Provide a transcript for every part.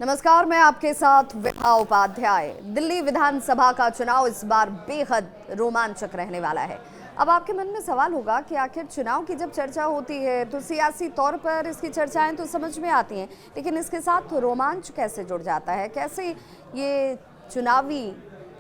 नमस्कार, मैं आपके साथ विभा उपाध्याय। दिल्ली विधानसभा का चुनाव इस बार बेहद रोमांचक रहने वाला है। अब आपके मन में सवाल होगा कि आखिर चुनाव की जब चर्चा होती है तो सियासी तौर पर इसकी चर्चाएं तो समझ में आती हैं, लेकिन इसके साथ रोमांच कैसे जुड़ जाता है, कैसे ये चुनावी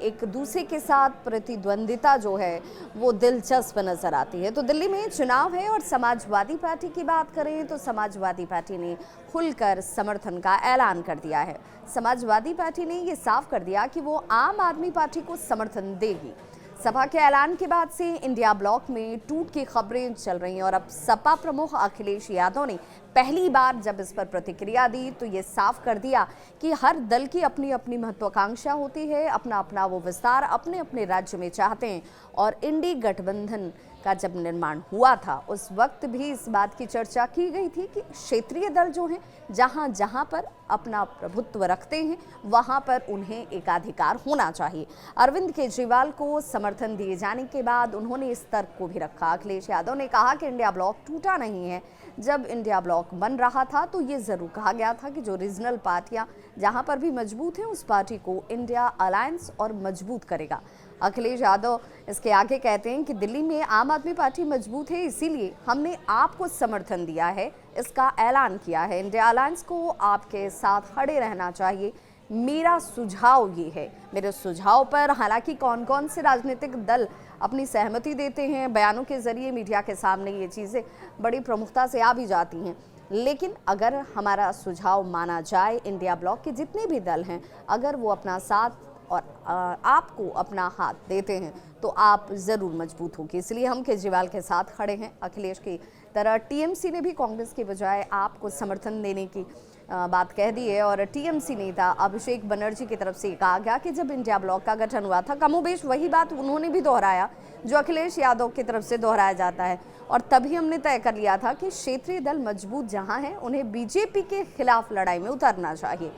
एक दूसरे के साथ प्रतिद्वंदिता जो है वो दिलचस्प नजर आती है। तो दिल्ली में चुनाव है और समाजवादी पार्टी की बात करें तो समाजवादी पार्टी ने खुलकर समर्थन का ऐलान कर दिया है। समाजवादी पार्टी ने ये साफ कर दिया कि वो आम आदमी पार्टी को समर्थन देगी। सभा के ऐलान के बाद से इंडिया ब्लॉक में टूट की खबरें चल रही हैं और अब सपा प्रमुख अखिलेश यादव ने पहली बार जब इस पर प्रतिक्रिया दी तो ये साफ कर दिया कि हर दल की अपनी अपनी महत्वाकांक्षा होती है, अपना अपना वो विस्तार अपने अपने राज्य में चाहते हैं। और इंडी गठबंधन का जब निर्माण हुआ था उस वक्त भी इस बात की चर्चा की गई थी कि क्षेत्रीय दल जो हैं जहां जहां पर अपना प्रभुत्व रखते हैं वहां पर उन्हें एकाधिकार होना चाहिए। अरविंद केजरीवाल को समर्थन दिए जाने के बाद उन्होंने इस तर्क को भी रखा। अखिलेश यादव ने कहा कि इंडिया ब्लॉक टूटा नहीं है। जब इंडिया ब्लॉक बन रहा था तो ये जरूर कहा गया था कि जो रीजनल पार्टियां जहां पर भी मजबूत हैं उस पार्टी को इंडिया अलायंस और मजबूत करेगा। अखिलेश यादव इसके आगे कहते हैं कि दिल्ली में आम आदमी पार्टी मजबूत है, इसीलिए हमने आपको समर्थन दिया है, इसका ऐलान किया है। इंडिया अलायंस को आपके साथ खड़े रहना चाहिए। मेरा सुझाव ये है। मेरे सुझाव पर हालांकि कौन कौन से राजनीतिक दल अपनी सहमति देते हैं, बयानों के जरिए मीडिया के सामने ये चीज़ें बड़ी प्रमुखता से आ भी जाती हैं, लेकिन अगर हमारा सुझाव माना जाए, इंडिया ब्लॉक के जितने भी दल हैं अगर वो अपना साथ और आपको अपना हाथ देते हैं तो आप ज़रूर मजबूत होगी। इसलिए हम केजरीवाल के साथ खड़े हैं। अखिलेश की तरह टीएमसी ने भी कांग्रेस के बजाय आपको समर्थन देने की बात कह दी है और टीएमसी नेता अभिषेक बनर्जी की तरफ से कहा गया कि जब इंडिया ब्लॉक का गठन हुआ था कमोबेश वही बात उन्होंने भी दोहराया जो अखिलेश यादव की तरफ से दोहराया जाता है। और तभी हमने तय कर लिया था कि क्षेत्रीय दल मजबूत जहां हैं उन्हें बीजेपी के खिलाफ लड़ाई में उतरना चाहिए।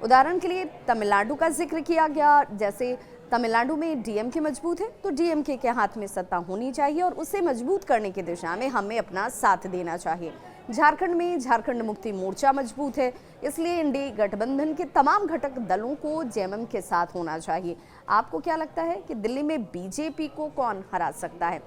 उदाहरण के लिए तमिलनाडु का जिक्र किया गया। जैसे तमिलनाडु में डीएमके मजबूत है तो डीएमके के हाथ में सत्ता होनी चाहिए और उसे मजबूत करने की दिशा में हमें अपना साथ देना चाहिए। झारखंड में झारखंड मुक्ति मोर्चा मजबूत है, इसलिए इंडी गठबंधन के तमाम घटक दलों को जेएमएम के साथ होना चाहिए। आपको क्या लगता है कि दिल्ली में बीजेपी को कौन हरा सकता है?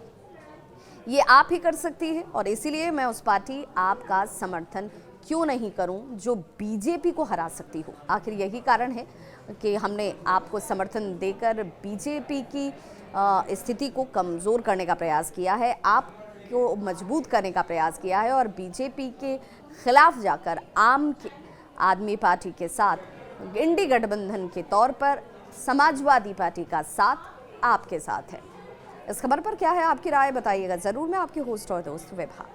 ये आप ही कर सकती है और इसीलिए मैं उस पार्टी आपका समर्थन क्यों नहीं करूं जो बीजेपी को हरा सकती हो। आखिर यही कारण है कि हमने आपको समर्थन देकर बीजेपी की स्थिति को कमज़ोर करने का प्रयास किया है, आपको मजबूत करने का प्रयास किया है और बीजेपी के खिलाफ जाकर आम आदमी पार्टी के साथ इंडी गठबंधन के तौर पर समाजवादी पार्टी का साथ आपके साथ है। इस खबर पर क्या है आपकी राय, बताइएगा ज़रूर। मैं आपकी होस्ट और दोस्त विभा।